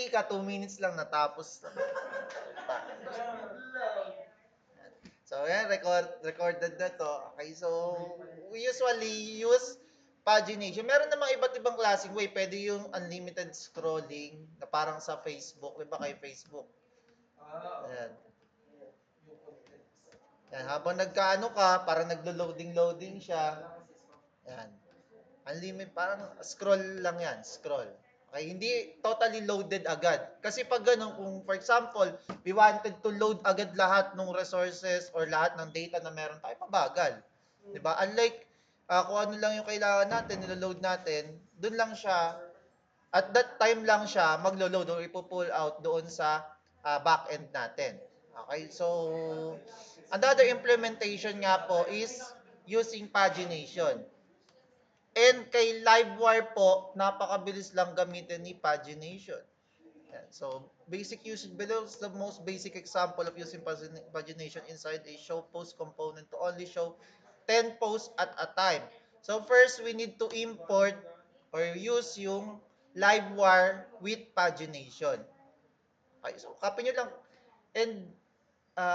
nagmadali ka, 2 minutes lang natapos. So, yan, recorded na to. Okay, so, we usually use pagination. Meron namang iba't ibang klaseng way. Pwede yung unlimited scrolling na parang sa Facebook. Di ba kay Facebook? Ayan. Yan, habang nagkaano ka, parang naglo-loading siya. Yan. Unlimited, parang scroll lang yan, scroll. Okay, hindi totally loaded agad. Kasi pag ganun, kung for example, we wanted to load agad lahat ng resources or lahat ng data na meron tayo, mabagal. 'Di ba? Unlike kung ano lang yung kailangan natin, nilo-load natin, doon lang siya, at that time lang siya maglo-load or ipo-pull out doon sa back-end natin. Okay, so another implementation nga po is using pagination. And kay Livewire po, napakabilis lang gamitin ni pagination. Yan. So, basic usage below is the most basic example of using pagination inside a show post component to only show 10 posts at a time. So, first, we need to import or use yung Livewire with pagination. Okay, so copy nyo lang. And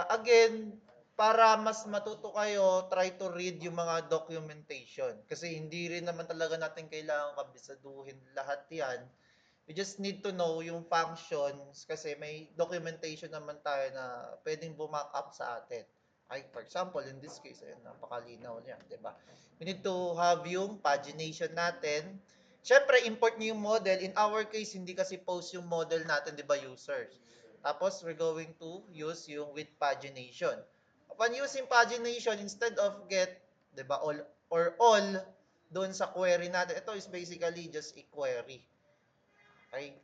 again, para mas matuto kayo, try to read yung mga documentation. Kasi hindi rin naman talaga natin kailangan kabisaduhin lahat yan. We just need to know yung functions kasi may documentation naman tayo na pwedeng bumock up sa atin. Like for example, in this case, ayun, napakalinaw niya, di ba? We need to have yung pagination natin. Siyempre, import niyo yung model. In our case, hindi kasi post yung model natin, di ba, users? Tapos, we're going to use yung with pagination. Upon using pagination, instead of get, di ba, all or all, doon sa query natin, ito is basically just a query. Okay?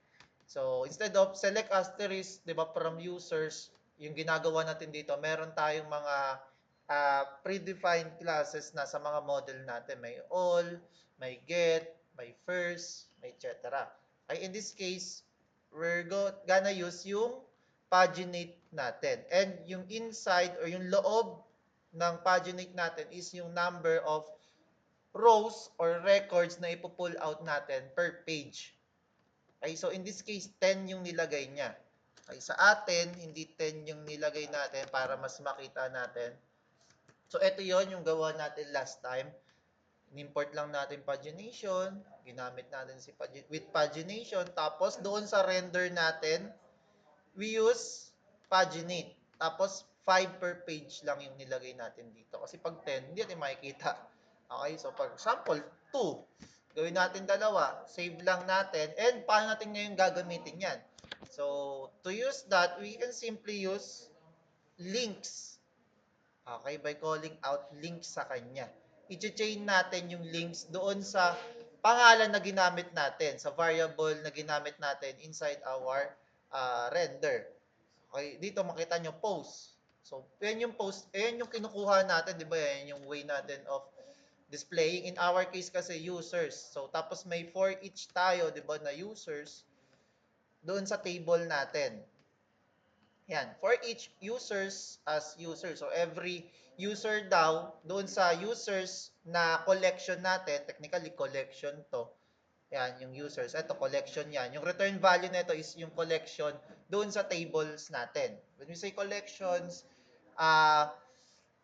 So, instead of select asterisk, di ba, from users, yung ginagawa natin dito, meron tayong mga predefined classes na sa mga model natin. May all, may get, may first, may etc. Okay? In this case, we're gonna use yung paginate natin. And yung inside or yung loob ng paginate natin is yung number of rows or records na ipo-pull out natin per page. Okay, so in this case, 10 yung nilagay niya. Okay, sa atin, hindi 10 yung nilagay natin para mas makita natin. So, ito yon yung gawa natin last time. Import lang natin pagination, ginamit natin si with pagination, tapos doon sa render natin, we use paginate. Tapos, 5 per page lang yung nilagay natin dito. Kasi pag 10, hindi natin makikita. Okay, so for example, 2. Gawin natin dalawa. Save lang natin. And paano natin ngayon gagamitin yan? So, to use that, we can simply use links. Okay, by calling out links sa kanya. I-chain natin yung links doon sa pangalan na ginamit natin, sa variable na ginamit natin inside our render. Okay, dito makita nyo post. So, yan yung post, yan yung kinukuha natin, di ba? Yan yung way natin of displaying. In our case kasi users. So, tapos may for each tayo, di ba, na users doon sa table natin. Yan, for each users as user. So, every user daw, doon sa users na collection natin, technically collection to, yan, yung users. Ito, collection yan. Yung return value nito is yung collection doon sa tables natin. When we say collections,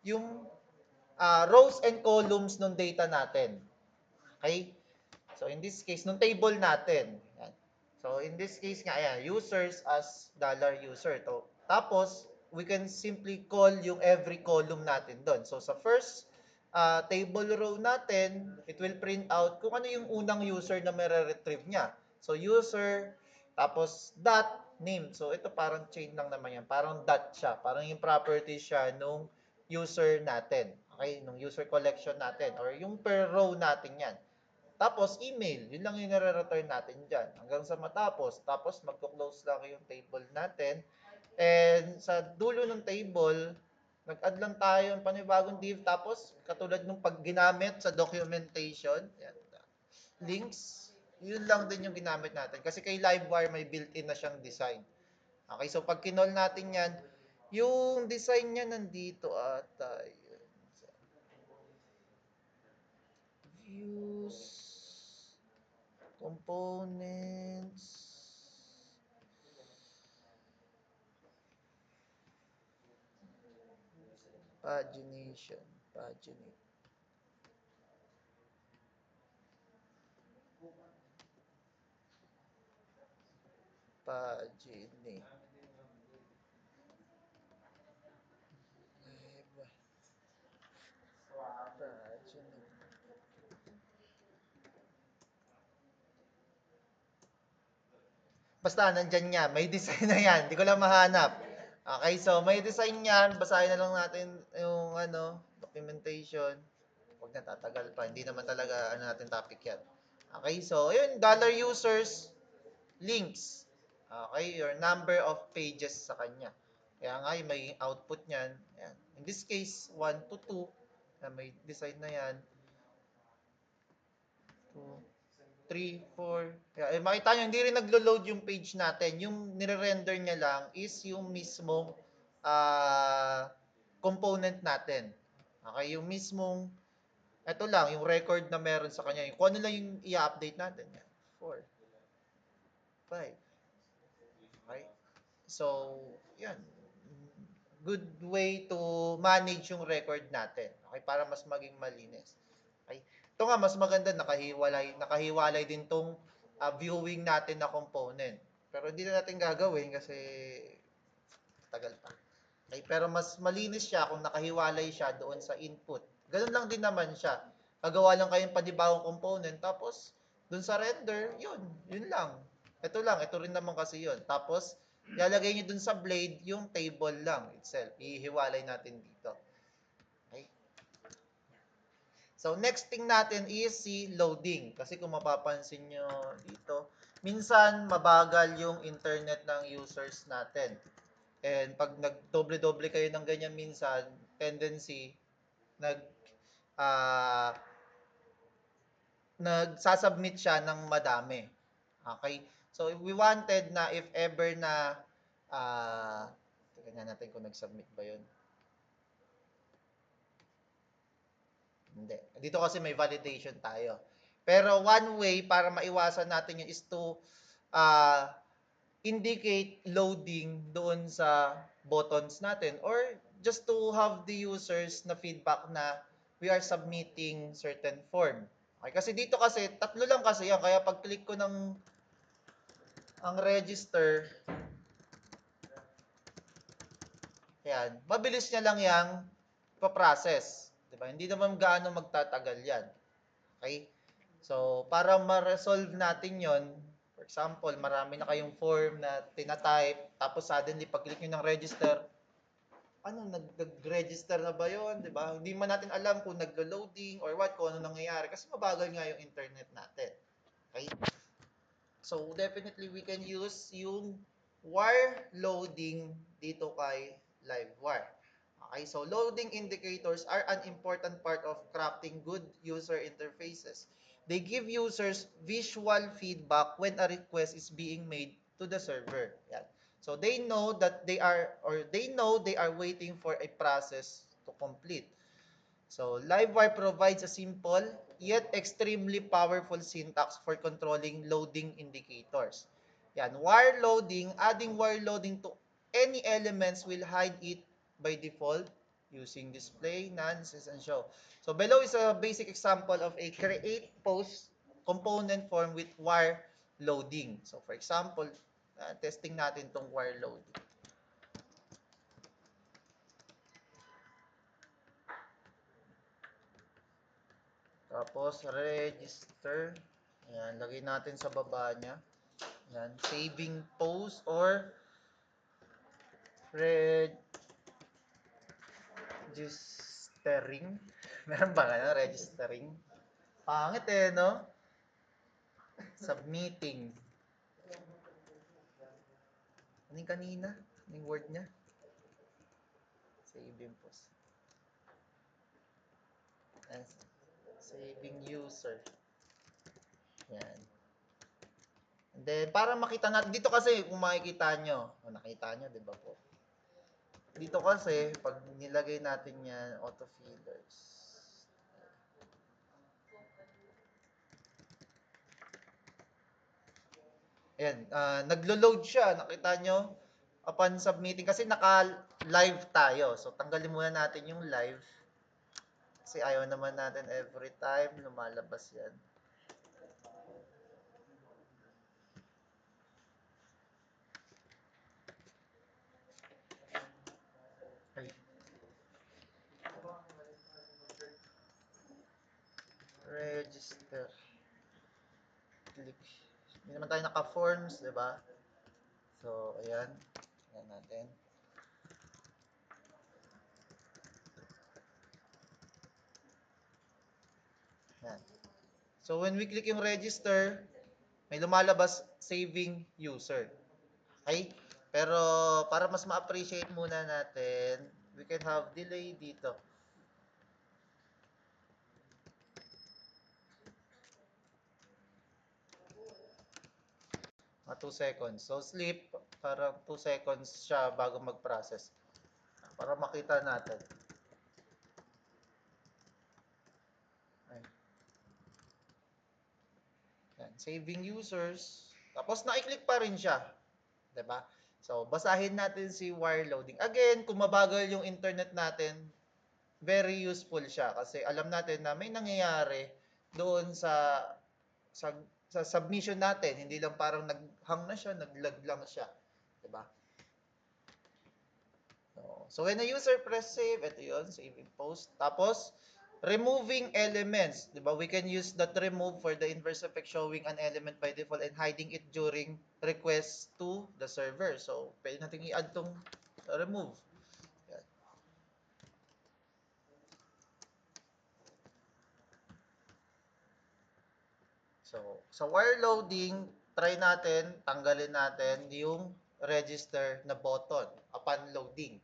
yung rows and columns ng data natin. Okay? So, in this case, nung table natin. Yan. So, in this case nga, ayan, users as $user. Tapos, we can simply call yung every column natin doon. So, sa first table row natin, it will print out kung ano yung unang user na may-retrieve niya. So, user, tapos dot, name. So, ito parang chain lang naman yan. Parang dot siya. Parang yung property siya nung user natin. Okay? Nung user collection natin. Or yung per row natin yan. Tapos, email. Yun lang yung nare-return natin dyan. Hanggang sa matapos. Tapos, magko-close lang yung table natin. And sa dulo ng table, nag-add lang tayo ng panibagong div. Tapos, katulad nung pag ginamit sa documentation, yan, links, yun lang din yung ginamit natin. Kasi kay Livewire, may built-in na siyang design. Okay, so pag kinol natin yan, yung design niya nandito ata. Views, components. Pagination. Paginate. Paginate. Paginate. Basta, nandyan yan. May design na yan. Hindi ko lang mahanap. Okay, so may design yan. Basahin na lang natin yung documentation. Huwag na tatagal pa. Hindi naman talaga natin topic yan. Okay, so ayun, dollar users, links. Okay, your number of pages sa kanya. Kaya nga, yung may output niyan. Ayan. In this case, 1 to 2. May design na yan. 2, 3, 4. Yeah, makita nyo, hindi rin naglo-load yung page natin. Yung nire-render niya lang is yung mismong component natin. Okay, yung mismong, ito lang, yung record na meron sa kanya. Kung ano lang yung i-update natin. 4, 5. Okay? So, yan. Good way to manage yung record natin. Okay? Para mas maging malinis. Okay? Ito nga, mas maganda, nakahiwalay din tong viewing natin na component. Pero hindi na natin gagawin kasi tagal pa. Okay? Pero mas malinis siya kung nakahiwalay siya doon sa input. Ganun lang din naman siya. Gagawa lang kayong panibagong component, tapos doon sa render, yun lang. Ito rin naman kasi yun. Tapos, ilalagay nyo dun sa blade yung table lang itself. Ihiwalay natin dito. Okay? So, next thing natin is si loading. Kasi kung mapapansin nyo dito, minsan mabagal yung internet ng users natin. And pag nag-doble-doble kayo ng ganyan minsan, tendency, nag, ah, nagsasubmit siya ng madami. Okay? So, we wanted na if ever na, tingnan natin kung nag-submit ba yun. Hindi. Dito kasi may validation tayo. Pero one way para maiwasan natin yun is to uh, indicate loading doon sa buttons natin or just to have the users na feedback na we are submitting certain form. Okay, kasi dito kasi tatlo lang kasi yan kaya pag click ko ng ang register, yan, mabilis niya lang yang pa-process, 'di ba? Hindi naman gaano magtatagal 'yan. Okay? So, para ma-resolve natin 'yon, for example, marami na kayong form na tina-type, tapos suddenly pag-click niyo ng register, nag-register na ba 'yon, 'di ba? Hindi man natin alam kung naglo-loading or what, kung ano nangyayari kasi mabagal nga yung internet natin. Okay? So, definitely we can use yung wire loading dito kay Livewire. Okay, so loading indicators are an important part of crafting good user interfaces. They give users visual feedback when a request is being made to the server. Yan. So they know they are waiting for a process to complete. So, Livewire provides a simple yet extremely powerful syntax for controlling loading indicators. Yan, adding wire loading to any elements will hide it by default using display, nonsense, and show. So, below is a basic example of a create post component form with wire loading. So, for example, testing natin tong wire loading. Tapos, register. Ayan, lagay natin sa baba niya. Ayan, saving post or registering. Meron ba nga registering? Pangit no? Submitting. Ano yung kanina? Ano yung word niya? Saving post. Ayan, saving user. Yan. And then, para makita natin, dito kasi kung makikita nyo, nakita nyo, di ba po? Dito kasi, pag nilagay natin yan, autofillers. Ayan, naglo-load siya, nakita nyo? upon submitting, kasi naka-live tayo. So, tanggalin muna natin yung live. Kasi ayaw naman natin every time lumalabas yan. Ay. Register. Click. Hindi naman tayo naka-forms, di ba? So, ayan. Ayan natin. Ayan. So, when we click yung register, may lumalabas saving user. Okay? Pero, para mas ma-appreciate muna natin, we can have delay dito. 2 seconds. So, sleep, para 2 seconds siya bago mag-process. Para makita natin. Ay. Yan. Saving users. Tapos, na-click pa rin siya. 'Di ba? So, basahin natin si wire loading. Again, kung mabagal yung internet natin, very useful siya kasi alam natin na may nangyayari doon sa, sa submission natin. Hindi lang parang nag-hang na siya, nag-lag lang siya. 'Di ba? So, when a user press save, ito yun, save in post. Tapos, removing elements. Di ba? We can use that remove for the inverse effect showing an element by default and hiding it during request to the server. So, pwede natin i-add tong remove. Yan. So, sa wire loading, try natin, tanggalin natin yung register na button upon loading.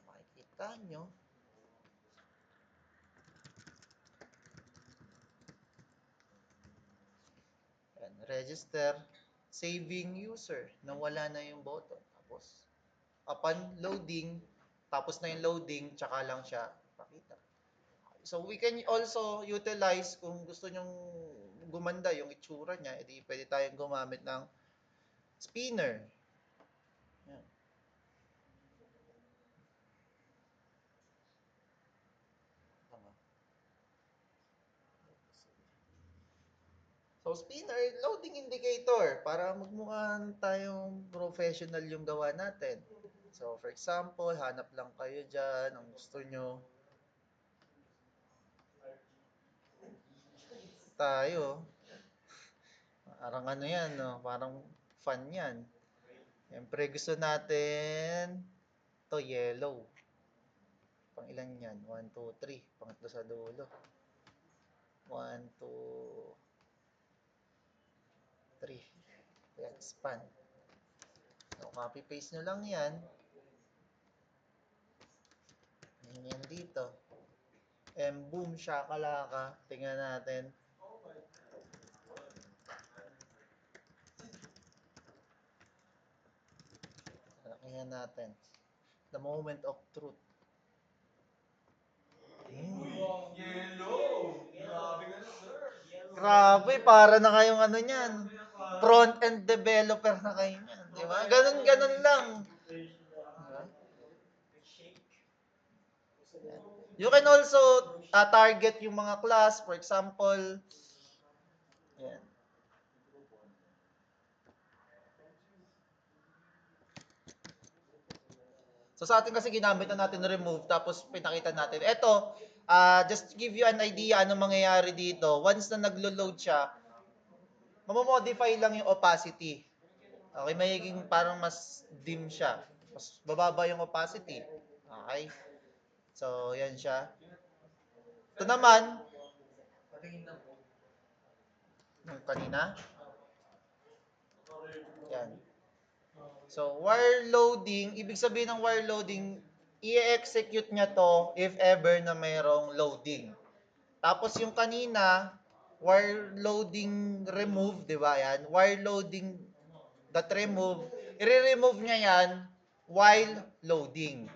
Makikita nyo. Yan, register, saving user, nawala na yung button. Tapos, upon loading, tapos na yung loading, tsaka lang siya pakita. So, we can also utilize, kung gusto nyong gumanda yung itsura niya, edi pwede tayong gumamit ng spinner. Yan. So, spinner, loading indicator, para magmukhang tayong professional yung gawa natin. So, for example, hanap lang kayo dyan, ang gusto nyo. Tayo, parang ano yan, no? Parang fun yan. Siyempre, gusto natin to yellow. Pang ilan yan? 1, 2, 3. Pangatlo sa dulo. 1, 2, 3. Ayan, span. So, copy-paste nyo lang yan. Yan dito. And boom, shakalaka. Tingnan natin. Tingnan natin. The moment of truth. Yellow! Grabe ka na, sir. Grabe, para na kayong ano niyan. Front-end developer na kayo niyan. Di ba? Ganun-ganun lang. Diba? You can also target yung mga class. For example, yan. So sa atin kasi ginamit na natin remove tapos pinakita natin. Ito, just to give you an idea ano mangyayari dito. Once na naglo-load siya, mamomodify lang yung opacity. Okay, magiging parang mas dim siya. Mas bababa yung opacity. Okay? So, yan siya. Ito naman, yung kanina. Yan. So, while loading, ibig sabihin ng while loading, i-execute niya to if ever na mayroong loading. Tapos yung kanina, while loading remove, di ba yan? While loading that remove, i-remove niya yan while loading.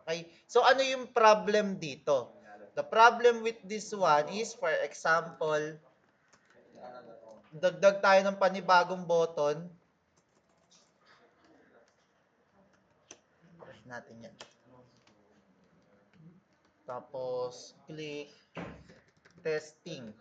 Okay? So, ano yung problem dito? The problem with this one is, for example, dagdag tayo ng panibagong button. natin yan. Tapos, click testing.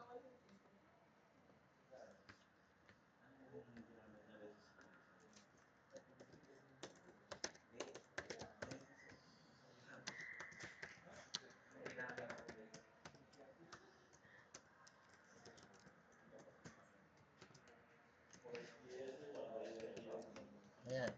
Ayan.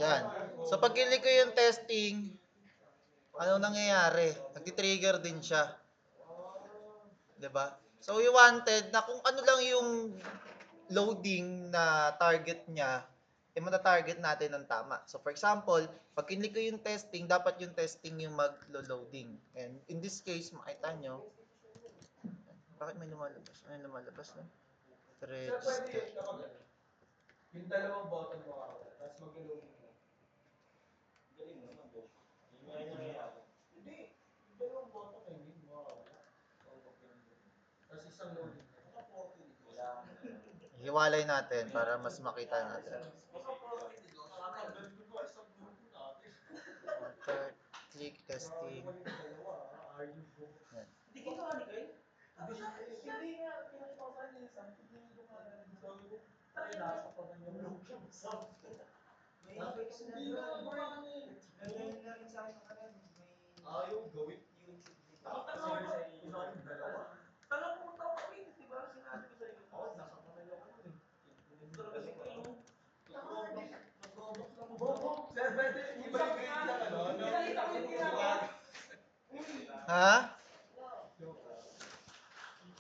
Yan. So, pag click ko yung testing, ano nangyayari? Nagti-trigger din siya. 'Di ba? So, you wanted na kung ano lang yung loading na target niya, eh mata-target natin ng tama. So, for example, pag click ko yung testing, dapat yung testing yung mag-loading. And in this case, makita nyo, bakit may lumalabas? Ano yung lumalabas? No? Register. Yung dalawang button mo ako, tapos mag-loading lang. Galing mo naman, Josh. Yung nga yung nangyayari. Hindi. Yung dalawang button I mean, makakawala. Tapos isang loading lang. Naka-40 dito. Hiwalay natin para mas makita natin. Naka-40 dito. Nakakagaling ko ba isang grupo natin? Start, click testing. Dalawa, are you go? Yan. Hindi ginawa ni Kyle? Hindi nga, pinakita ko sa kanya yung something na yung lumalabas. Sabi ko, ay, nasa pa na yung look yung something. May fix na doon. Hindi nga gawin niya eh. Ganyan na rin sa akin nakaraan. Ayaw gawin. YouTube video. Sige sa iyo. Yung dalawa. Tanga pumunta ako kami. Di ba? Sinabi ko sa iyo. Oo, nasa kamay ako nun eh. Talaga si Kyle. Nag-roblox lang mo. Sir, pwede. Iba yung grade niya. Pinakita ko yung ginagawa. Ha?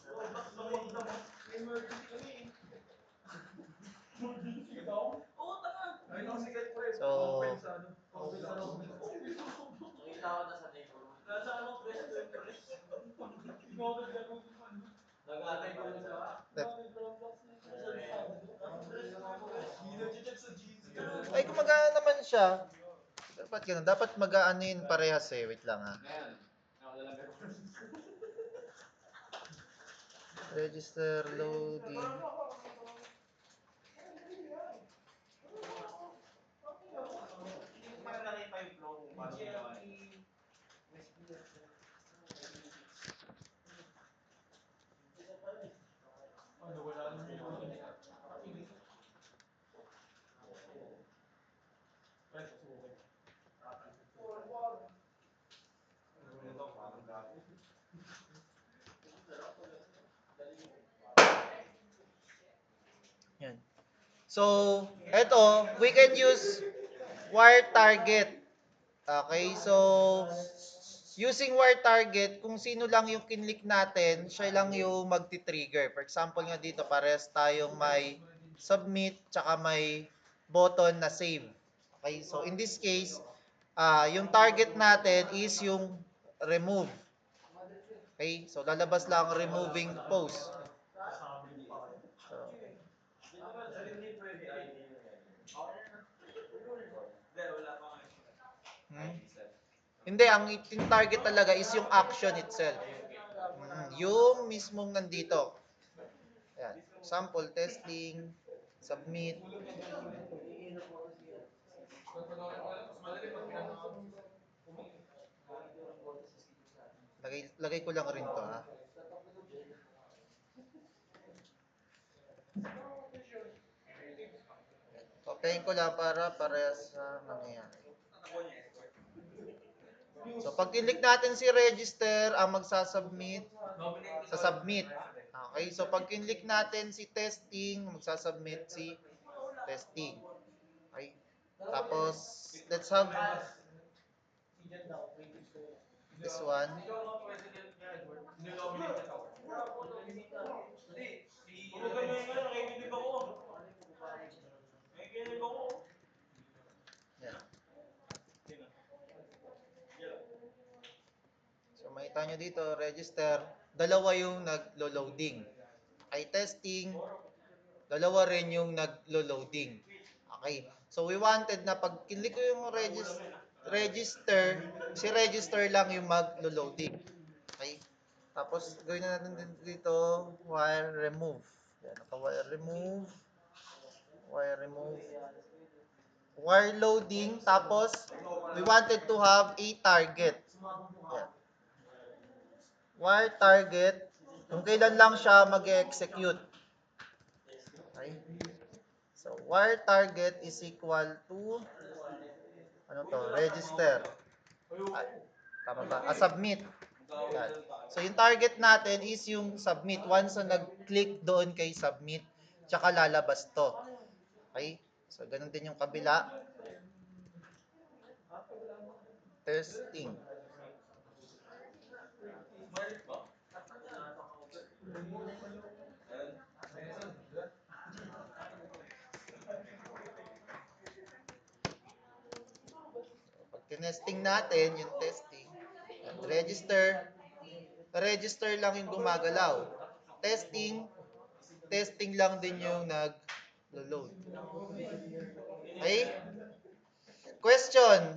Roblox lang mo. Emergency kami eh. Emergency daw? Oo, tanga. Ay, ako si Kyle pre. So, Open sa ano? Open sa Roblox. Nakita ko na sa neighborhood. Nasa ano, press to impress. Ikaw naglaro din man. Nag-atay ko lang sa... Nag-Roblox na yung press to impress. Hindi nag-check sa GC. ay gumagana naman siya. Dapat ganun. Dapat mag-aano yun parehas eh. Wait lang ha. Ngayon, nakalalagay ko. Register loading. Hindi ko pa nakita yung flow kung paano ginawa niya. Ano, wala naman yung loading niya. Pre, susukin. Ito, parang gago. Yan. So, eto, we can use wire target. Okay, so using wire target, kung sino lang yung kinlik natin, siya lang yung magti-trigger. For example nga dito, parehas tayong may submit, tsaka may button na save. Okay, so in this case, yung target natin is yung remove. Okay, so lalabas lang removing post. So, Hindi pwede ID yung okay na. Hindi, wala pa nga hmm? ID set. Hindi, ang target talaga is yung action itself. Yung mismong nandito. Ayan. Sample testing, submit. Lagay ko lang rin to ha. Copyin ko lang para parehas sa mangyayari. So, pag click natin si register, ang magsasubmit, sa submit. Okay, so pag click natin si testing, magsasubmit si testing. Okay, tapos, let's have this one. Hindi, si... Kumugan nyo yung ano, nakikinig ako. nyo dito, register, dalawa yung naglo-loading. Okay, testing, dalawa rin yung naglo-loading. Okay. So we wanted na pag click ko yung register, si register lang yung maglo-loading. Okay? Tapos gawin na natin din dito wire remove. Yan, naka-wire remove. Wire remove. Wire loading, tapos we wanted to have a target. Yan. Wire target, kung kailan lang siya mag-execute. Okay? So, wire target is equal to, ano to, register. Ah, tama ba? Submit. Yan. So, yung target natin is yung submit. Once na nag-click doon kay submit, tsaka lalabas to. Okay? So, ganun din yung kabila. Testing. Pag tinesting natin, yung testing, register lang yung gumagalaw. Testing, testing lang din yung nag-load. Okay? Question.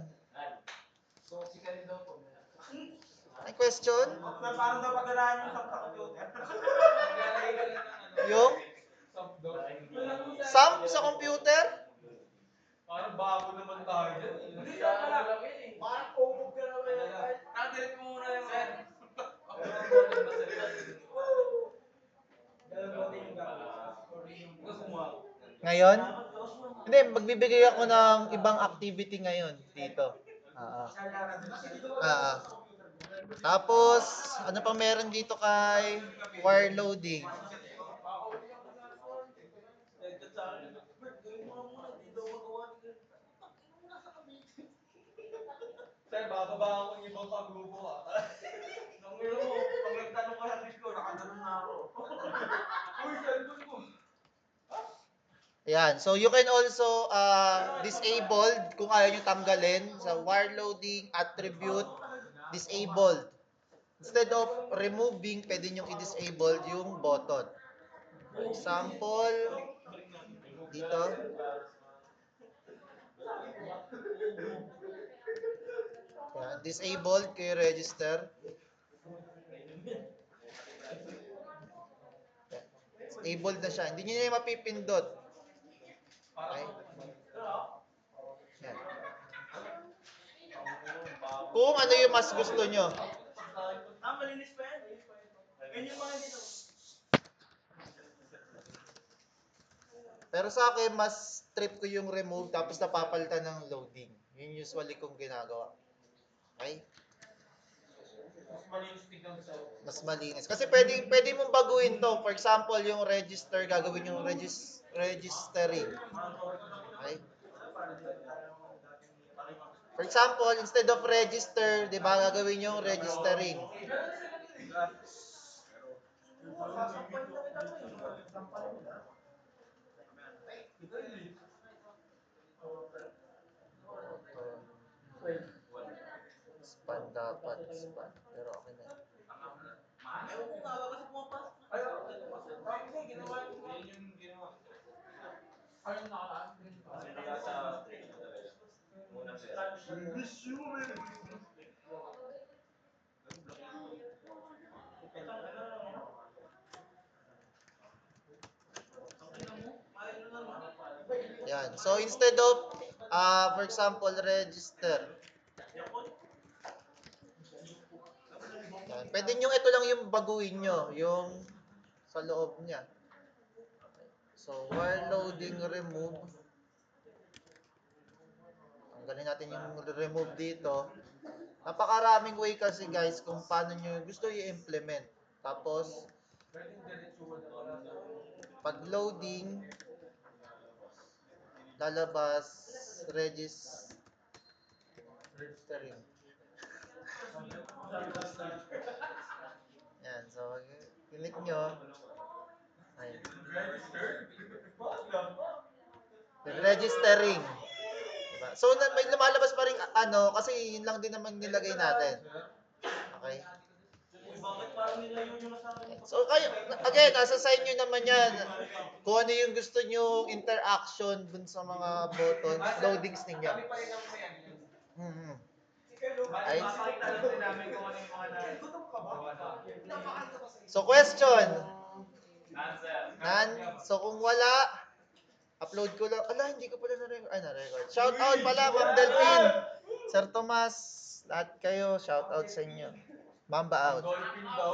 May question? Paano daw pagdalahan yung sa computer? Yung sump sa computer? Parang bago naman tayo dyan. Hindi na pala. Parang umog ka naman. Delete mo muna yung sir. Ngayon? Hindi, magbibigay ako ng ibang activity ngayon dito. Tapos, ano pa meron dito kay wire loading? Sir, bababa ako ng ibang kagrupo ka. Nung ilo mo, pag nagtanong ka sa Discord, nakaganon na ako. Uy, cellphone ko. Ayan. So, you can also disabled kung ayaw nyo tanggalin sa wire loading attribute, disabled. Instead of removing, pwede nyo i-disable yung button. For example, dito. Ayan, disabled kay register. Disabled na siya. Hindi nyo na yung mapipindot. Okay? Yan. Kung ano yung mas gusto nyo. Malinis pa yan. Yun yung mga dito. Pero sa akin, mas trip ko yung remove tapos napapalitan ng loading. Yun usually kong ginagawa. Okay? Mas malinis tignan sa. Mas malinis. Kasi pwede mong baguhin to. For example, yung register, gagawin yung registering. Okay? For example, instead of register, di ba, gagawin yung registering. Span dapat. Span. Pero okay na. Ewan ko nga ba kasi pumapasok. Hindi, ginawa ko. Yun yung ginawa. Ayun nakalaan. Simula sa unang session. Yan. So, instead of, for example, register. Yan. Pwede nyo, ito lang yung baguhin nyo. Yung sa loob niya. So, while loading remove. Tanggalin natin yung remove dito. Napakaraming way kasi guys kung paano nyo gusto i-implement. Tapos, pag loading, lalabas, registering. Yan, so, click nyo. Ayun. Registering. Diba? So, may lumalabas pa rin ano, kasi yun lang din naman nilagay natin. Okay? nila yung nasa akin. So kayo, again, nasa sa inyo naman yan. Kung ano yung gusto nyo interaction dun sa mga buttons, loadings ninyo. Mm-hmm. Ay. Mapakita lang din namin kung ano yung mga Gutom ka ba? Napakain ka ba sa So question. Answer. Nan, so kung wala, upload ko lang. Ala, hindi ko pala na-record. Ay, na-record. Shout out pala, Ma'am Delphine. Sir Tomas, lahat kayo, shout out sa inyo. Mamba out. Dolphin daw.